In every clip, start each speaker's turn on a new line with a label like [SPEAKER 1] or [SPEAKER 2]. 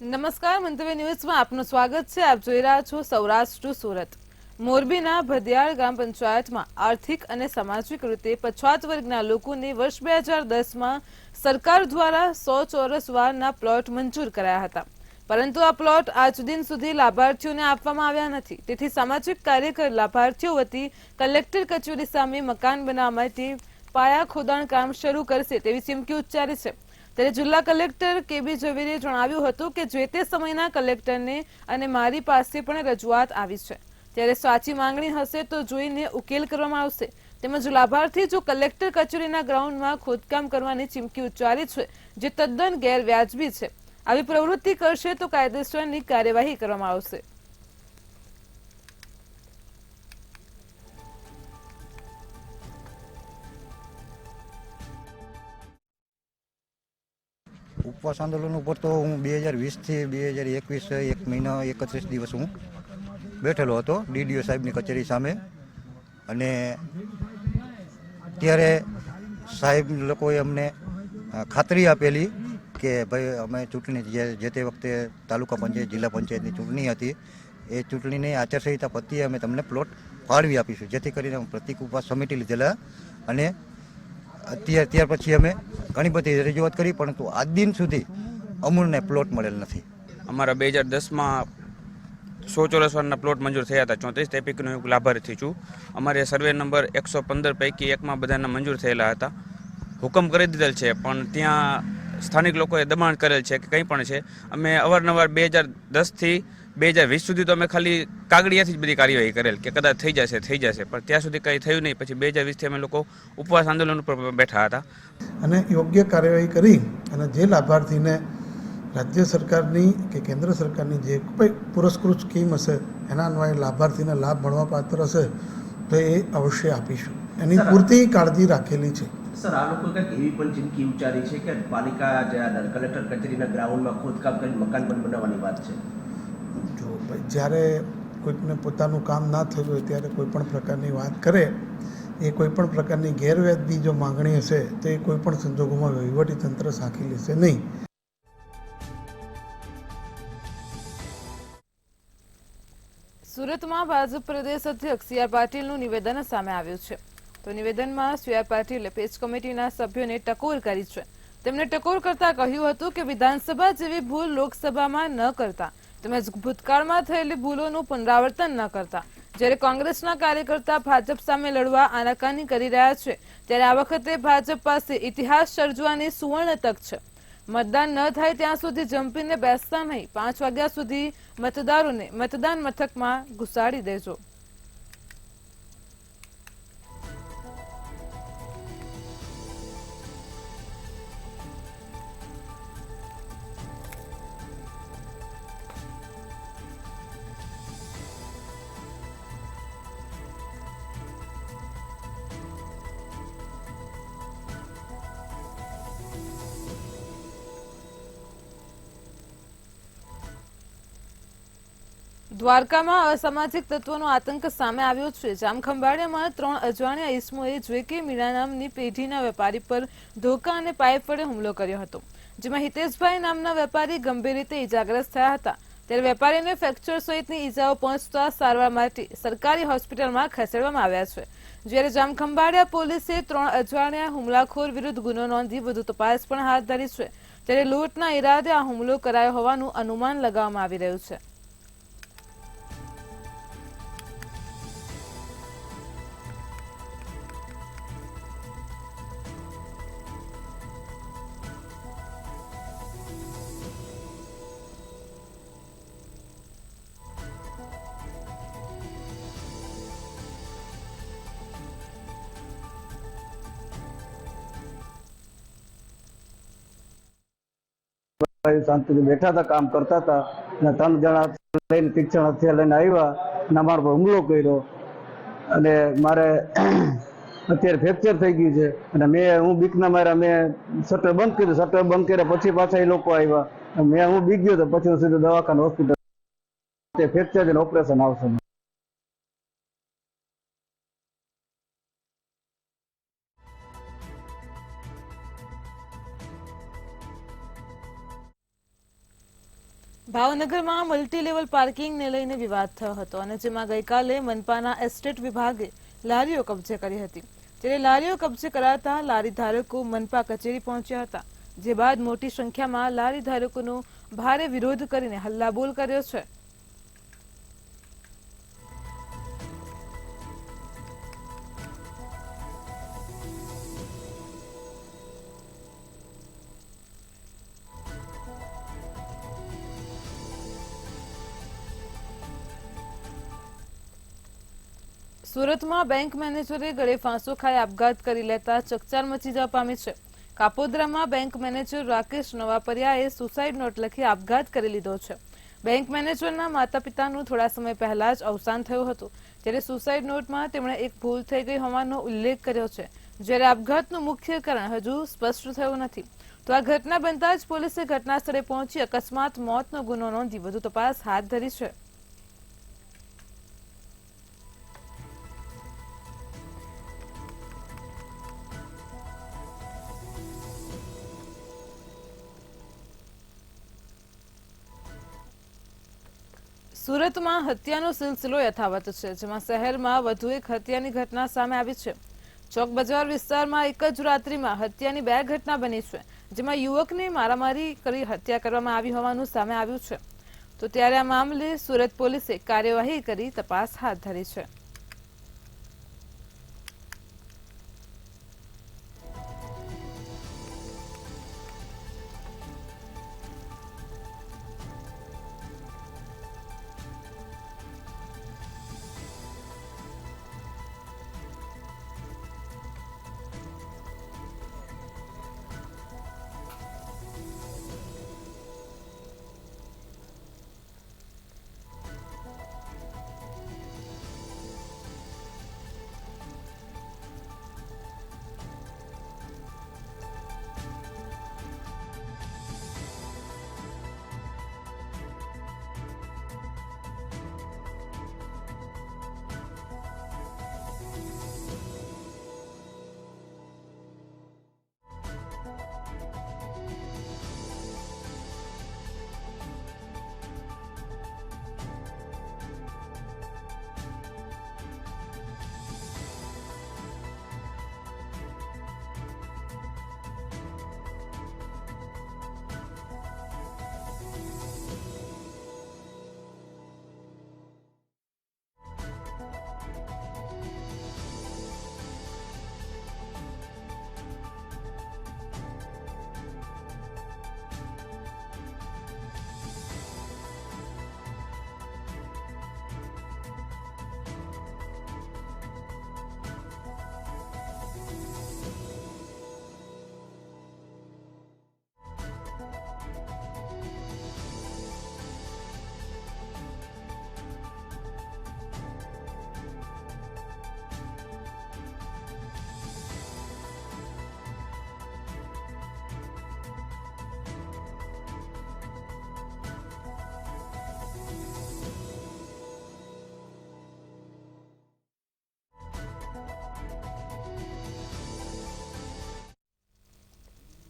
[SPEAKER 1] નમસ્કાર, મંતવ્ય ન્યૂઝમાં આપનું સ્વાગત છે. આપ જોઈ રહ્યા છો સૌરાષ્ટ્ર સુરત. મોરબીના ભદિયાળ ગ્રામ પંચાયતમાં આર્થિક અને સામાજિક રીતે પછાત વર્ગના લોકોને વર્ષ 2010માં સરકાર દ્વારા 100 ચોરસ વારના પ્લોટ મંજૂર કરાયા હતા, પરંતુ આ પ્લોટ આજ દિન સુધી લાભાર્થીઓને આપવામાં આવ્યા નથી. તેથી સામાજિક કાર્યકર લાભાર્થીઓ વતી કલેક્ટર કચેરી સામે મકાન બનાવવા માટે પાયા ખોદાણ કામ શરૂ કરશે તેવી ચીમકી ઉચ્ચારી છે. ત્યારે જિલ્લા કલેક્ટર કે.બી. ઝવેરીએ જણાવ્યું હતું કે જે તે સમયના કલેક્ટરને અને મારી પાસે પણ રજૂઆત આવી છે, ત્યારે સાચી માંગણી હશે તો જોઈને ઉકેલ કરવામાં આવશે. તેમજ લાભાર્થી જો કલેક્ટર કચેરીના ગ્રાઉન્ડમાં ખોદકામ કરવાની ચીમકી ઉચ્ચારી છે, જે તદ્દન ગેરવ્યાજબી છે. આવી પ્રવૃત્તિ કરશે તો કાયદેસરની કાર્યવાહી કરવામાં આવશે.
[SPEAKER 2] ઉપવાસ આંદોલન ઉપર તો હું 2020થી 2021 એક મહિના 31 દિવસ હું બેઠેલો હતો ડીડીઓ સાહેબની કચેરી સામે. અને ત્યારે સાહેબ લોકોએ અમને ખાતરી આપેલી કે ભાઈ અમે ચૂંટણી જે તે વખતે તાલુકા પંચાયત જિલ્લા પંચાયતની ચૂંટણી હતી, એ ચૂંટણીની આચારસંહિતા પત્રીએ અમે તમને પ્લોટ ફાળવી આપીશું, જેથી કરીને પ્રતિક ઉપવાસ સમિતિ લીધેલા. અને ત્યાર પછી અમે ઘણી બધી રજૂઆત કરી, પરંતુ આજ દિન સુધી અમૂલને પ્લોટ મળેલ નથી.
[SPEAKER 3] અમારા 2010માં 100 ચોરસ વારના પ્લોટ મંજૂર થયા હતા. 34 તે પૈકીનો હું લાભાર્થી છું. અમારે સર્વે નંબર 115 પૈકી એકમાં બધાના મંજૂર થયેલા હતા. હુકમ કરી દીધેલ છે, પણ ત્યાં સ્થાનિક લોકોએ દબાણ કરેલ છે કે કંઈ પણ છે. અમે અવારનવાર 2010થી 2020 સુધી તો અમે ખાલી કાગળિયાથી જ બધી કાર્યવાહી કરેલ કે કદાચ થઈ જશે, પણ ત્યાં સુધી કંઈ થયું નહીં. પછી 2020થી અમે લોકો ઉપવાસ આંદોલન ઉપર બેઠા હતા
[SPEAKER 4] અને યોગ્ય કાર્યવાહી કરી અને જે લાભાર્થીને રાજ્ય સરકારની કે કેન્દ્ર સરકારની જે કોઈ પુરસ્કૃત સ્કીમ હશે એના અન્વયે લાભાર્થીને લાભ મળવાપાત્ર હશે તો એ અવશ્ય આપીશું. એની પૂરતી કાળજી રાખેલી છે.
[SPEAKER 5] સર, આ લોકો કંઈક એવી પણ ચીમકી ઉચ્ચારી છે કે પાલિકા જે કલેક્ટર કચેરીના ગ્રાઉન્ડમાં ખોદકામ કરી મકાન પણ બનાવવાની વાત છે.
[SPEAKER 4] જો ભાઈ, જ્યારે કોઈકને પોતાનું કામ ના થયું હોય ત્યારે કોઈ પણ પ્રકારની વાત કરે, એ કોઈપણ પ્રકારની ગેરવ્યાજબી જો માંગણી હશે તો એ કોઈપણ સંજોગોમાં વહીવટીતંત્ર સાંખી લેશે નહીં.
[SPEAKER 1] સુરતમાં ભાજપ પ્રદેશ અધ્યક્ષ સી આર પાટીલનું નિવેદન સામે આવ્યું છે. તો નિવેદનમાં સી આર પાટીલે પેજ કમિટીના સભ્યોને ટકોર કરી છે. તેમણે ટકોર કરતા કહ્યું હતું કે વિધાનસભા જેવી ભૂલ લોકસભામાં ન કરતા, તેમજ ભૂતકાળમાં થયેલી ભૂલોનું પુનરાવર્તન ન કરતા. જ્યારે કોંગ્રેસના કાર્યકર્તા ભાજપ સામે લડવા આનાકાની કરી રહ્યા છે, ત્યારે આ વખતે ભાજપ પાસે ઇતિહાસ સર્જવાની સુવર્ણ તક છે. મતદાન ન થાય ત્યાં સુધી જંપીને બેસતા નહીં. 5 વાગ્યા સુધી મતદારોને મતદાન મથકમાં ઘુસાડી દેજો. દ્વારકામાં અસામાજિક તત્વોનો આતંક સામે આવ્યો છે. જામખંભાળિયામાં 3 અજાણ્યા ઈસમોએ જે.કે. મીણા નામની પેઢીના વેપારી પર ધોકા અને પાઇપ વડે હુમલો કર્યો હતો, જેમાં હિતેશભાઈ નામના વેપારી ગંભીર રીતે ઇજાગ્રસ્ત થયા હતા. ત્યારે વેપારીને ફ્રેક્ચર સહિતની ઇજાઓ પહોંચતા સારવાર માટે સરકારી હોસ્પિટલમાં ખસેડવામાં આવ્યા છે. જ્યારે જામખંભાળિયા પોલીસે 3 અજાણ્યા હુમલાખોર વિરુદ્ધ ગુનો નોંધી વધુ તપાસ પણ હાથ ધરી છે. ત્યારે લૂંટના ઈરાદે આ હુમલો કરાયો હોવાનું અનુમાન લગાવવામાં આવી રહ્યું છે.
[SPEAKER 6] શાંતિથી બેઠા હતા, કામ કરતા હતા અને 3 જણા લઈને તીક્ષ્ણ હથિયાર લઈને આવ્યા અને અમારા પર હુમલો કર્યો. અને મારે અત્યારે ફ્રેક્ચર થઈ ગયું છે અને હું બીકના માર્યા મેં શટર બંધ કર્યું. શટર બંધ કર્યા પછી પાછા એ લોકો આવ્યા. હું બીક ગયો તો પછી હું સીધું દવાખાને હોસ્પિટલ ફ્રેક્ચર અને ઓપરેશન આવશે.
[SPEAKER 1] ભાવનગરમાં મલ્ટી લેવલ પાર્કિંગને લઈને વિવાદ થયો હતો અને જેમાં ગઈકાલે મનપાના એસ્ટેટ વિભાગે લારીઓ કબજે કરી હતી. જ્યારે લારીઓ કબજે કરાતા લારી ધારકો મનપા કચેરી પહોંચ્યા હતા, જે બાદ મોટી સંખ્યામાં લારી ધારકોનો ભારે વિરોધ કરીને હલ્લાબોલ કર્યો છે. સુરતમાં બેંક મેનેજરે ગળે ફાંસો ખાઈ આપઘાત કરી લેતા ચકચાર મચી જવા પામી છે. કાપોદ્રામાં બેંક મેનેજર રાકેશ નવાપરિયાએ સુસાઇડ નોટ લખી આપઘાત કરી લીધો છે. બેંક મેનેજરના માતા પિતાનું થોડા સમય પહેલા જ અવસાન થયું હતું, જ્યારે સુસાઇડ નોટમાં તેમણે એક ભૂલ થઈ ગઈ હોવાનો ઉલ્લેખ કર્યો છે. જ્યારે આપઘાતનું મુખ્ય કારણ હજુ સ્પષ્ટ થયું નથી. તો આ ઘટના બનતા જ પોલીસે ઘટના સ્થળે પહોંચી અકસ્માત મોતનો ગુનો નોંધી વધુ તપાસ હાથ ધરી છે. સુરતમાં હત્યાનો સિલસિલો યથાવત છે, જેમાં શહેરમાં વધુ એક હત્યાની ઘટના સામે આવી છે. ચોક બજાર વિસ્તારમાં એક જ રાત્રિમાં હત્યાની 2 ઘટના બની છે, જેમાં યુવકને મારામારી કરી હત્યા કરવામાં આવી હોવાનું સામે આવ્યું છે. તો ત્યારે આ મામલે સુરત પોલીસે કાર્યવાહી કરી તપાસ હાથ ધરી છે.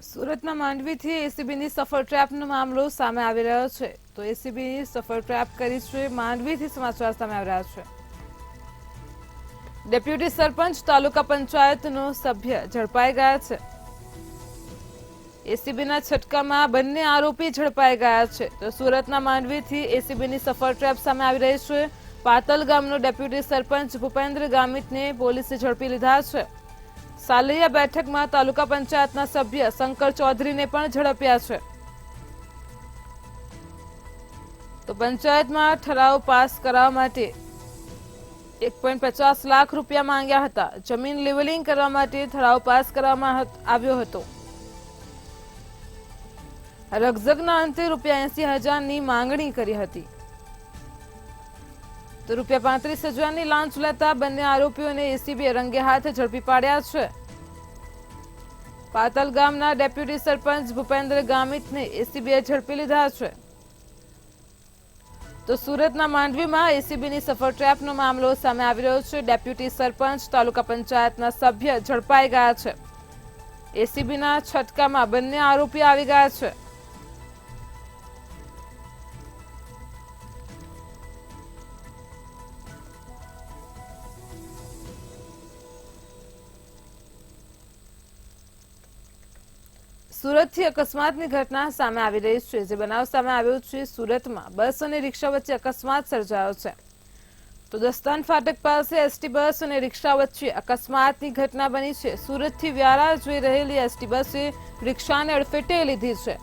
[SPEAKER 1] સુરતના માંડવીથી એસીબીની સફળ ટ્રેપનો મામલો સામે આવી રહ્યો છે. તો એસીબીની સફળ ટ્રેપ કરી છે. માંડવીથી સમાચાર સામે આવી રહ્યા છે. ડેપ્યુટી સરપંચ તાલુકા પંચાયતનો સભ્ય ઝડપાઈ ગયા છે. એસીબીના છટકામાં બંને આરોપી ઝડપાઈ ગયા છે. તો સુરતના માંડવીથી એસીબીની સફળ ટ્રેપ સામે આવી રહી છે. પાતલ ગામનો ડેપ્યુટી સરપંચ ભૂપેન્દ્ર ગામિતને પોલીસે ઝડપી લીધા છે. સાલૈયા બેઠકમાં તાલુકા પંચાયતના સભ્ય શંકર ચૌધરીને પણ ઝડપ્યા છે. તો પંચાયતમાં ઠરાવ પાસ કરાવવા માટે 1.50 લાખ રૂપિયા માંગ્યા હતા. જમીન લેવલિંગ કરવા માટે ઠરાવ પાસ કરવામાં આવ્યો હતો. રકઝકના અંતે ₹80,000ની માંગણી કરી હતી. તો ₹35,000ની લાંચ લેતા બંને આરોપીઓને એસીબીએ રંગે હાથે ઝડપી પાડ્યા છે. પાતલ ગામના ડેપ્યુટી સરપંચ ભૂપેન્દ્ર ગામિતને એસીબીએ ઝડપી લીધા છે. તો સુરતના માંડવીમાં એસીબીની સફળ ટ્રેપનો મામલો સામે આવી રહ્યો છે. ડેપ્યુટી સરપંચ તાલુકા પંચાયતના સભ્ય ઝડપાઈ ગયા છે. એસીબીના છટકામાં બંને આરોપી આવી ગયા છે. સુરતથી અકસ્માતની ઘટના સામે આવી રહી છે. જે બનાવ સામે આવ્યો છે સુરતમાં બસ અને રિક્ષા વચ્ચે અકસ્માત સર્જાયો છે. તો દસ્તાન ફાટક પાસે એસટી બસ અને રિક્ષા વચ્ચે અકસ્માતની ઘટના બની છે. સુરતથી વ્યારા જઈ રહેલી એસટી બસે રિક્ષાને અડફેટે લીધી છે.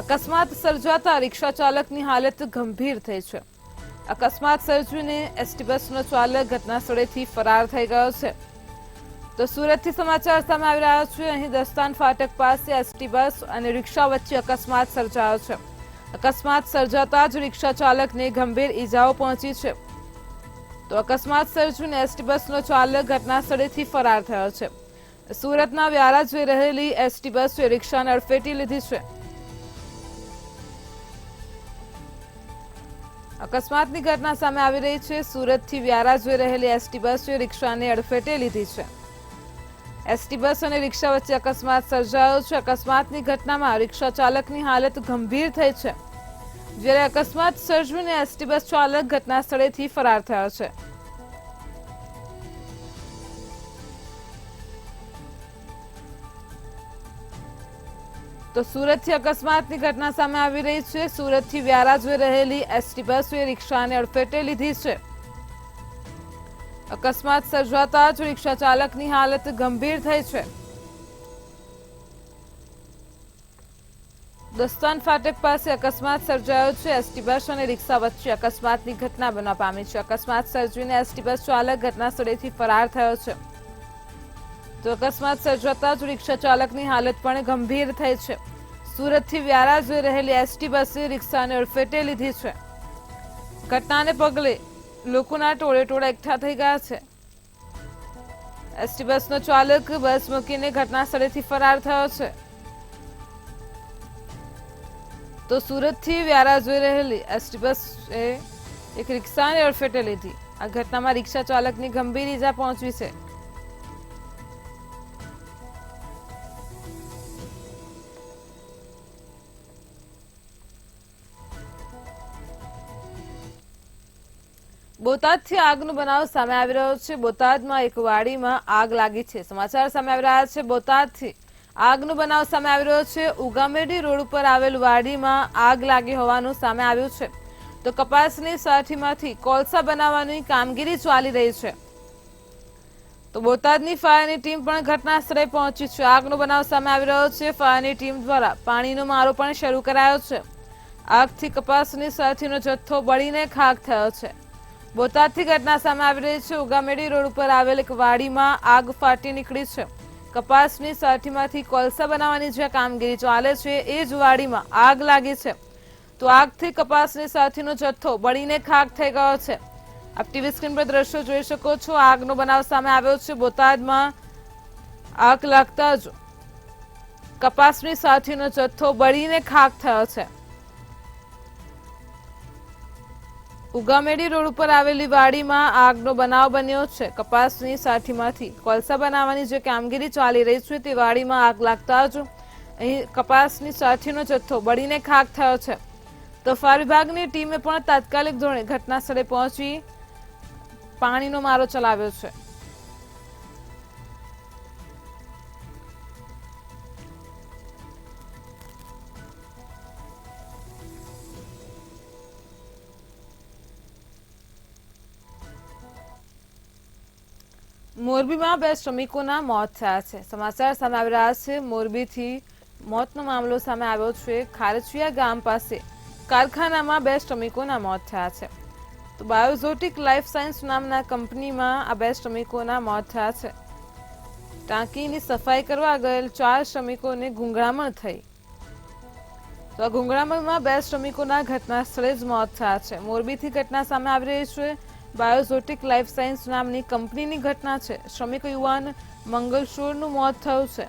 [SPEAKER 1] અકસ્માત સર્જાતા રિક્ષા ચાલકની હાલત ગંભીર થઈ છે. અકસ્માત સર્જીને એસટી બસનો ચાલક ઘટના સ્થળેથી ફરાર થઈ ગયો છે. તો સુરતથી સમાચાર સામે આવી રહ્યા છે. અહીં દસ્તાન ફાટક પાસે એસટી બસ અને રિક્ષા વચ્ચે અકસ્માત સર્જાયો છે. અકસ્માત સર્જાતા જ રિક્ષા ચાલકને ગંભીર ઈજાઓ પહોંચી છે. તો અકસ્માત સર્જીને એસટી બસનો ચાલક ઘટના સ્થળેથી ફરાર થયો છે. સુરતના વ્યારા જઈ રહેલી એસટી બસે રિક્ષાને અડફેટી લીધી છે. અકસ્માતની ઘટના સામે આવી રહી છે. સુરતથી વ્યારા જઈ રહેલી એસટી બસે રિક્ષાને અડફેટે લીધી છે. એસટી બસ અને રિક્ષા વચ્ચે અકસ્માત સર્જાયો છે. અકસ્માતની ઘટનામાં રિક્ષા ચાલકની હાલત ગંભીર થઈ છે. જ્યારે અકસ્માત સર્જીને એસટી બસ ચાલક ઘટના સ્થળેથી ફરાર થયો છે. તો સુરતથી અકસ્માતની ઘટના સામે આવી રહી છે. સુરતથી વ્યારા જઈ રહેલી એસટી બસે રિક્ષાને અડફેટે લીધી છે. અકસ્માત સર્જાતા જ રિક્ષા ચાલકની હાલત ગંભીર થઈ છે. દસ્તાન ફાટક પાસે અકસ્માત સર્જાયો છે. એસટી બસ અને રિક્ષા વચ્ચે અકસ્માતની ઘટના બનવા પામી છે. અકસ્માત સર્જીને એસટી બસ ચાલક ઘટના સ્થળેથી ફરાર થયો છે. તો અકસ્માત સર્જાતા જ રિક્ષા ચાલકની હાલત પણ ગંભીર થઈ છે. સુરતથી વ્યારા જઈ રહેલી એસટી બસે રિક્ષાને અડફેટે લીધી છે. ઘટનાને પગલે લોકોના ટોળે ટોળા એકઠા થઈ ગયા છે. એસટી બસનો ચાલક બસ મૂકીને ઘટના સ્થળેથી ફરાર થયો છે. તો સુરતથી વ્યારા જઈ રહેલી એસટી બસે એક રિક્ષાને અડફેટે લીધી. આ ઘટનામાં રિક્ષા ચાલકની ગંભીર ઈજા પહોંચી છે. બોટાદથી આગનો બનાવ સામે આવી રહ્યો છે. બોટાદમાં એક વાડીમાં આગ લાગી છે. સમાચાર સામે આવી રહ્યા છે. બોટાદથી આગનો બનાવ સામે આવી રહ્યો છે. ઉગામેડી રોડ ઉપર આવેલ વાડીમાં આગ લાગી હોવાનું સામે આવ્યું છે. તો કપાસની સાઠીમાંથી કોલસા બનાવવાની કામગીરી ચાલી રહી છે. તો બોટાદની ફાયરની ટીમ પણ ઘટના સ્થળે પહોંચી છે. આગનો બનાવ સામે આવી રહ્યો છે. ફાયરની ટીમ દ્વારા પાણીનો મારો પણ શરૂ કરાયો છે. આગથી કપાસની સાથીનો જથ્થો બળીને ખાખ થયો છે. બોટાદથી ઘટના સામે આવી રહી છે. ઉગામેડી રોડ ઉપર આવેલ એક વાડીમાં આગ ફાટી નીકળી છે. કપાસની સાઠીમાંથી કોલસા બનાવવાની જે કામગીરી ચાલે છે એ જ વાડીમાં આગ લાગી છે. તો આગથી કપાસની સાથીનો જથ્થો બળીને ખાખ થઈ ગયો છે. આપ ટીવી સ્ક્રીન પર દ્રશ્યો જોઈ શકો છો. આગનો બનાવ સામે આવ્યો છે. બોટાદમાં આગ લાગતા જ કપાસની સાથીનો જથ્થો બળીને ખાખ થયો છે. ઉગામેડી રોડ ઉપર આવેલી વાડીમાં આગનો બનાવ બન્યો છે. કપાસની સાઠીમાંથી કોલસા બનાવવાની જે કામગીરી ચાલી રહી છે તે વાડીમાં આગ લાગતા જ અહીં કપાસની સાઠીનો જથ્થો બળીને ખાખ થયો છે. તો ફાયર વિભાગની ટીમે પણ તાત્કાલિક ધોરણે ઘટના સ્થળે પહોંચી પાણીનો મારો ચલાવ્યો છે. મોરબીમાં 2 શ્રમિકોના મોત થયા છે. સમાચાર સામે આવી રહ્યા છે. મોરબીથી મોતનો મામલો સામે આવ્યો છે. ખારચિયા ગામ પાસે કારખાનામાં 2 શ્રમિકોના મોત થયા છે. તો બાયોઝોટિક લાઈફ સાયન્સ નામના કંપનીમાં આ 2 શ્રમિકોના મોત થયા છે. ટાંકીની સફાઈ કરવા ગયેલ 4 શ્રમિકોને ગુંગળામણ થઈ. તો આ ગુંગળામણમાં 2 શ્રમિકોના ઘટના સ્થળે જ મોત થયા છે. મોરબીથી ઘટના સામે આવી રહી છે. બાયોઝોટિક લાઈફ સાયન્સ નામની કંપનીની ઘટના છે. શ્રમિક યુવાન મંગલશોરનું મોત થયું છે.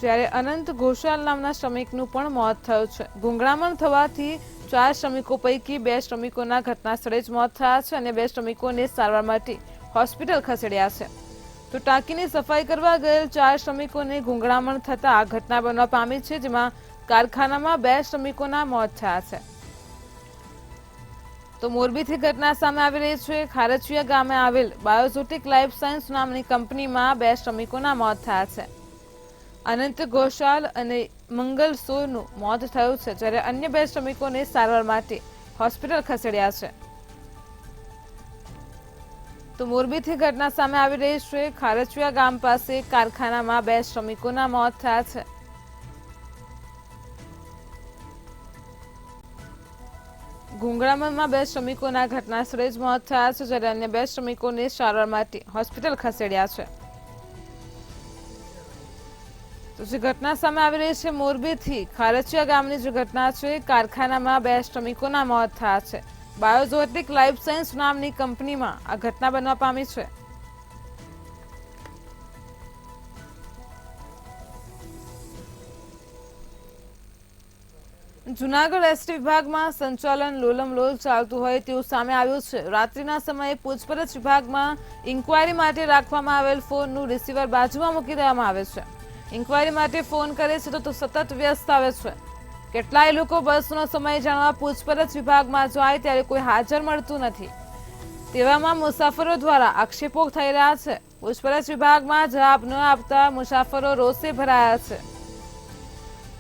[SPEAKER 1] જ્યારે અનંત ઘોષાલ નામના શ્રમિકનું પણ મોત થયું છે. ગુંગળામણ થવાથી 4 શ્રમિકો પૈકી 2 શ્રમિકોના ઘટના સ્થળે જ મોત થયા છે અને 2 શ્રમિકોને સારવાર માટે હોસ્પિટલ ખસેડ્યા છે. તો ટાંકીની સફાઈ કરવા ગયેલ 4 શ્રમિકોને ગુંગળામણ થતા આ ઘટના બનવા પામી છે, જેમાં કારખાનામાં 2 શ્રમિકોના મોત થયા છે. તો મોરબીથી ઘટના સામે આવી રહી છે. ખારચિયા ગામે આવેલ બાયોઝોટિક લાઈફ સાયન્સ નામની કંપનીમાં 2 શ્રમિકોના મોત થયા છે. અનંત ઘોષાલ અને મંગલ સોરનું મોત થયું છે, જ્યારે અન્ય 2 શ્રમિકોને સારવાર માટે હોસ્પિટલ ખસેડ્યા છે. તો મોરબીથી ઘટના સામે આવી રહી છે. ખારચિયા ગામ પાસે કારખાનામાં 2 શ્રમિકોના મોત થયા છે. ગુંગળામણમાં 2 શ્રમિકોના ઘટના સ્થળે જ મોત થયા છે, જ્યારે અન્ય 2 શ્રમિકોને સારવાર માટે હોસ્પિટલ ખસેડ્યા છે. તો જે ઘટના સામે આવી રહી છે મોરબીથી ખારચિયા ગામની જે ઘટના છે, કારખાનામાં 2 શ્રમિકોના મોત થયા છે. બાયોઝોટિક લાઈફ સાયન્સ નામની કંપનીમાં આ ઘટના બનવા પામી છે. જૂનાગઢ એસટી વિભાગમાં સંચાલન લોલમલોલ ચાલતું હોય તેવું સામે આવ્યું છે. રાત્રિના સમયે પૂછપરછ વિભાગમાં ઇન્કવાયરી માટે રાખવામાં આવેલ ફોનનું રિસીવર બાજુમાં મૂકી દેવામાં આવે છે. ઇન્કવાયરી માટે ફોન કરે છે તો સતત વ્યસ્ત આવે છે. કેટલાય લોકો બસનો સમય જાણવા પૂછપરછ વિભાગમાં જાય ત્યારે કોઈ હાજર મળતું નથી. તેવામાં મુસાફરો દ્વારા આક્ષેપો થઈ રહ્યા છે. પૂછપરછ વિભાગમાં જવાબ ન આપતા મુસાફરો રોષે ભરાયા છે.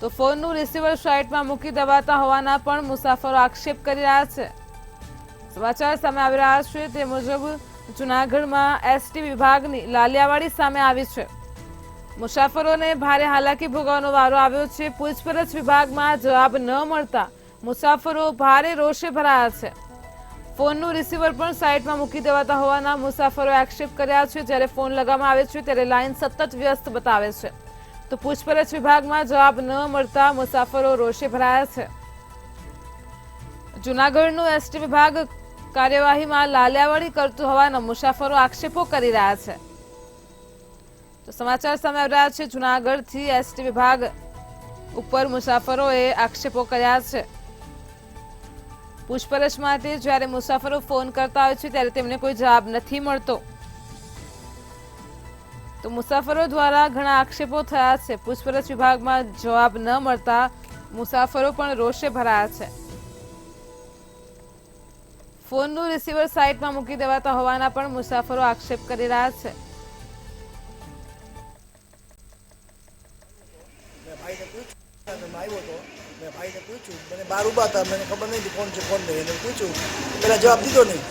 [SPEAKER 1] તો ફોનનું રિસીવર સાઇટમાં મૂકી દેવાતા હોવાના પણ મુસાફરો આક્ષેપ કરી રહ્યા છે. સમાચાર સામે આવી રહ્યા છે તે મુજબ જૂનાગઢમાં એસટી વિભાગની લાલિયાવાડી સામે આવી છે. મુસાફરોને ભારે હાલાકી ભોગવવાનો વારો આવ્યો છે. પૂછપરછ વિભાગમાં જવાબ ન મળતા મુસાફરો ભારે રોષે ભરાયા છે. ફોનનું રિસીવર પણ સાઇટમાં મૂકી દેવાતા હોવાના મુસાફરોએ આક્ષેપ કર્યા છે. જ્યારે ફોન લગાવવામાં આવે છે ત્યારે લાઇન સતત વ્યસ્ત બતાવે છે. તો પૂછપરછ વિભાગમાં જવાબ ન મળતા મુસાફરો રોષે ભરાયા છે. જૂનાગઢનું એસટી વિભાગ કાર્યવાહીમાં લાલિયાવાડી કરતું હોવાના મુસાફરો આક્ષેપો કરી રહ્યા છે. તો સમાચાર સામે આવી રહ્યા છે. જૂનાગઢથી એસટી વિભાગ ઉપર મુસાફરોએ આક્ષેપો કર્યા છે. પૂછપરછ માટે જ્યારે મુસાફરો ફોન કરતા હોય છે ત્યારે તેમને કોઈ જવાબ નથી મળતો. તો મુસાફરો દ્વારા ઘણા આક્ષેપો થયા છે. પૂછપરછ વિભાગમાં જવાબ ન મળતા મુસાફરો પણ રોષે ભરાયા છે. ફોનનું રિસીવર સાઇટમાં મૂકી દેવાતા હોવાના પણ મુસાફરો આક્ષેપ કરી રહ્યા છે.
[SPEAKER 7] ભાઈને પૂછ્યું, મને બહાર ઊભા હતા, મને ખબર નહીં કોણ છે કોણ નહીં, એને પૂછ્યું, પહેલાં જવાબ દીધો નહીં,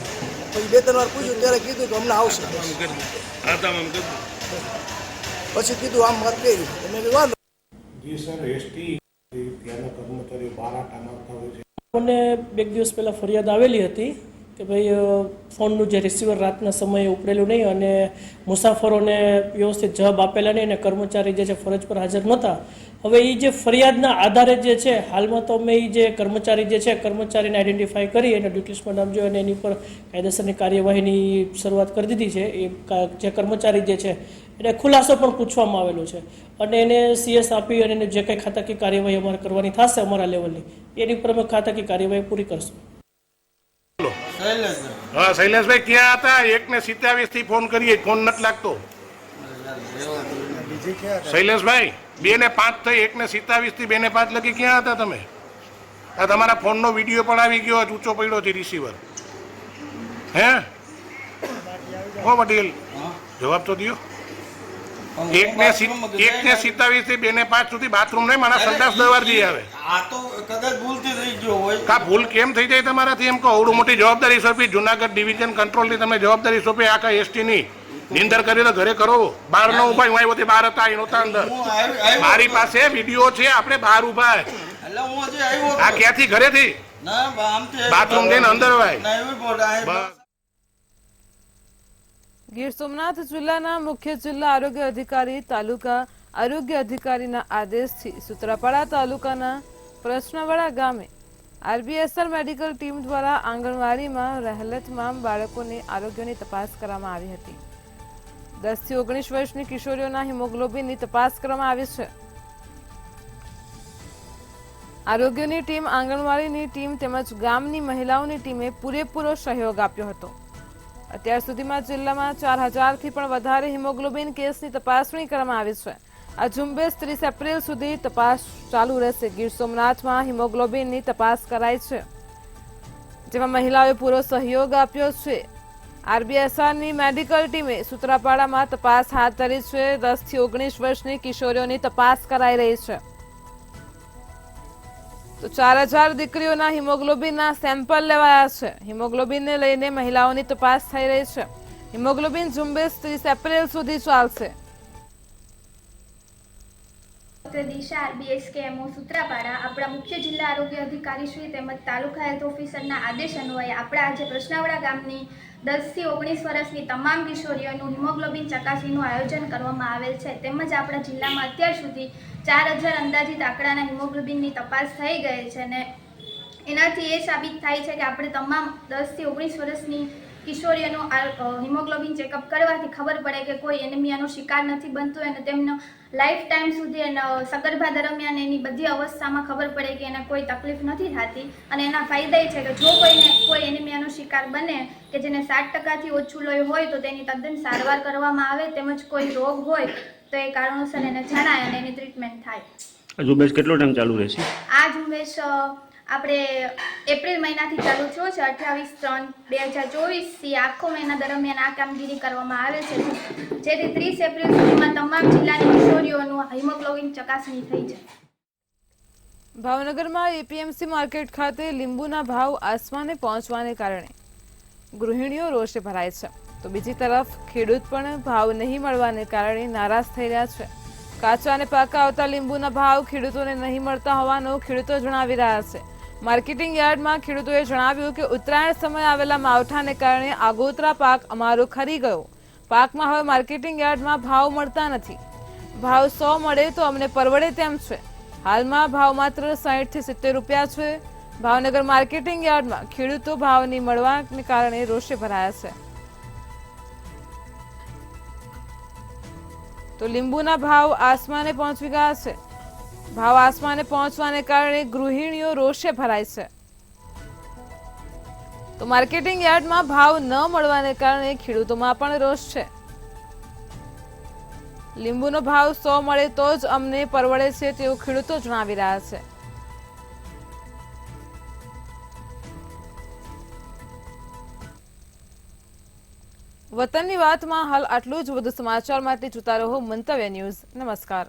[SPEAKER 7] પછી 2-3 વાર પૂછ્યું ત્યારે કીધું કે હમણાં આવશે. પછી કીધું આમ વાત કરી, મેં કીધું વાંધો.
[SPEAKER 8] જી સર, એસટી ત્યાંના કર્મચારીઓ 12 આટા મારતા હોય છે.
[SPEAKER 9] મને 2 દિવસ પહેલાં ફરિયાદ આવેલી હતી કે ભાઈ ફોનનું જે રિસીવર રાતના સમયે ઉપડેલું નહીં અને મુસાફરોને વ્યવસ્થિત જવાબ આપેલા નહીં અને કર્મચારી જે છે ફરજ પર હાજર નહોતા. હવે એ જે ફરિયાદના આધારે જે છે હાલમાં તો અમે એ જે કર્મચારી જે છે કર્મચારીને આઈડેન્ટિફાઈ કરી અને ડ્યુટી લિસ્ટમાં નામ જોઈ અને એની પર કાયદેસરની કાર્યવાહીની શરૂઆત કરી દીધી છે. એ જે કર્મચારી જે છે એને ખુલાસો પણ પૂછવામાં આવેલો છે અને એને CS આપી અને એને જે કંઈ ખાતાકીય કાર્યવાહી અમારે કરવાની થશે અમારા લેવલની એની પર અમે ખાતાકીય કાર્યવાહી પૂરી કરશું.
[SPEAKER 8] હા શૈલેષભાઈ ક્યાં હતા? 1:27 થી ફોન કરીએ, ફોન નથી લાગતો. શૈલેષભાઈ 2:05 થઈ, 1:27 થી 2:05 લગી ક્યાં હતા તમે? આ તમારા ફોનનો વિડીયો પણ આવી ગયો, ઊંચો પડ્યો છે રિસીવર. હે હો વડીલ, જવાબ તો દો. 1:27 થી 2:05 સુધી બાથરૂમ નહીં, મારા સંડાસ દરવારજી આવે.
[SPEAKER 10] આ તો કદાચ ભૂલથી થઈ ગયો હોય.
[SPEAKER 8] કા ભૂલ કેમ થઈ જાય તમારાથી? એમ કહો, અવડું મોટી જવાબદારી સોંપી, જુનાગઢ ડિવિઝન કંટ્રોલની તમે જવાબદારી સોંપી, આખા એસટીની નિંદર કરી તો ઘરે કરો. બહાર ન ઉભા, હું આવ્યો બહાર હતા, અહીં નહોતા અંદર. મારી પાસે વિડીયો છે, આપણે બહાર ઉભા. આ ક્યાંથી? ઘરેથી બાથરૂમ જઈને અંદર હોય.
[SPEAKER 1] ગીર સોમનાથ જિલ્લાના મુખ્ય જિલ્લા આરોગ્ય અધિકારી તાલુકા આરોગ્ય અધિકારીના આદેશથી સૂત્રાપાડા તાલુકાના પ્રશ્નવાડા ગામે RBSR મેડિકલ ટીમ દ્વારા આંગણવાડીમાં રહેલ તમામ બાળકોની આરોગ્યની તપાસ કરવામાં આવી હતી. 10 થી 19 વર્ષની કિશોરીઓના હિમોગ્લોબિનની તપાસ કરવામાં આવી છે. આરોગ્યની ટીમ, આંગણવાડીની ટીમ તેમજ ગામની મહિલાઓની ટીમે પૂરેપૂરો સહયોગ આપ્યો હતો. અત્યાર સુધીમાં જિલ્લામાં 4000 થી પણ વધારે હિમોગ્લોબિન કેસની તપાસણી કરવામાં આવી છે. આ ઝુંબેશ 30 એપ્રિલ સુધી તપાસ ચાલુ રહેશે. ગીર સોમનાથમાં હિમોગ્લોબિનની તપાસ કરાઈ છે. જેમાં મહિલાઓએ પૂરો સહયોગ આપ્યો છે। આરબીએસઆરની મેડિકલ ટીમે સૂત્રાપાડામાં તપાસ હાથ ધરી છે। 10 થી 19 વર્ષની કિશોરીઓની તપાસ કરાઈ રહી છે। તો 4000 દીકરીઓના હિમોગ્લોબિનના સેમ્પલ લેવાયા છે। હિમોગ્લોબિનને લઈને મહિલાઓની તપાસ થઈ રહી છે। હિમોગ્લોબિન ઝુંબેશ 30 એપ્રિલ સુધી ચાલશે।
[SPEAKER 11] દિશા આરબીએસકેએમઓ સૂત્રાપાડા આપણા મુખ્ય જિલ્લા આરોગ્ય અધિકારી શ્રી તેમજ તાલુકા હેલ્થ ઓફિસરના આદેશ અન્વયે આપણા આજે કૃષ્ણાવાડા ગામની 10 થી 19 વર્ષની તમામ કિશોરીઓનું હિમોગ્લોબિન ચકાસણીનું આયોજન કરવામાં આવેલ છે। તેમજ આપણા જિલ્લામાં અત્યાર સુધી 4000 અંદાજિત આંકડાના હિમોગ્લોબિનની તપાસ થઈ ગઈ છે અને એનાથી એ સાબિત થાય છે કે આપણે તમામ 10 થી 19 વર્ષની કિશોરીઓનું હિમોગ્લોબિન ચેકઅપ કરવાથી ખબર પડે કે કોઈ એનિમિયાનો શિકાર નથી બનતો અને તેમનો લાઈફ ટાઈમ સુધી સગર્ભા દરમિયાન એની બધી અવસ્થામાં ખબર પડે કે એને કોઈ તકલીફ નથી થતી અને એના ફાયદા એ છે કે જો કોઈને કોઈ એનિમિયાનો શિકાર બને કે જેને 7%થી ઓછું લોહી હોય તો તેની તદ્દન સારવાર કરવામાં આવે તેમજ કોઈ રોગ હોય તો એ કારણોસર એને જણાય અને એની ટ્રીટમેન્ટ થાય।
[SPEAKER 12] આ ઝુંબેશ કેટલો ટાઈમ ચાલુ રહેશે?
[SPEAKER 11] આ ઝુંબેશ આપણે એપ્રિલ મહિનાથી ચાલુ થયો છે। 28/3/2024 થી આખો મહિના દરમિયાન આ કામગીરી કરવામાં આવે છે જેથી 30 એપ્રિલ સુધીમાં તમામ જિલ્લાની કિશોરીઓનું હિમોગ્લોબિન ચકાસણી થઈ છે।
[SPEAKER 1] ભાવનગરમાં એપીએમસી માર્કેટ ખાતે લીંબુના ભાવ આસમાને પહોંચવાને કારણે ગૃહિણીઓ રોષે ભરાય છે તો બીજી તરફ ખેડૂત પણ ભાવ નહીં મળવાને કારણે નારાજ થઈ રહ્યા છે। કાચા અને પાકા આવતા લીંબુના ભાવ ખેડૂતોને નહીં મળતા હોવાનું ખેડૂતો જણાવી રહ્યા છે। માર્કેટિંગ યાર્ડમાં ખેડૂતોએ જણાવ્યું કે ઉત્તરાયણ સમયે આવેલા માવઠાને કારણે આગોતરા પાક અમારો ખરી ગયો। પાકમાં હવે માર્કેટિંગ યાર્ડમાં ભાવ મળતા નથી। ભાવ 100 મળે તો અમને પરવડે તેમ છે। હાલમાં ભાવ માત્ર 60 થી 70 રૂપિયા છે। ભાવનગર માર્કેટિંગ યાર્ડમાં ખેડૂતો ભાવની મળવાને કારણે રોષે ભરાયા છે। તો લીંબુના ભાવ આસમાને પહોંચી ગયા છે। ભાવ આસમાને પહોંચવાને કારણે ગૃહિણીઓ રોષે ભરાય છે। તો માર્કેટિંગ યાર્ડમાં ભાવ ન મળવાને કારણે ખેડૂતોમાં પણ રોષ છે। લીંબુનો ભાવ 100 મળે તો જ અમને પરવડે છે તેવું ખેડૂતો જણાવી રહ્યા છે। વતનની વાતમાં હાલ આટલું જ। વધુ સમાચાર માટે જોતા રહો મંતવ્ય ન્યૂઝ। નમસ્કાર।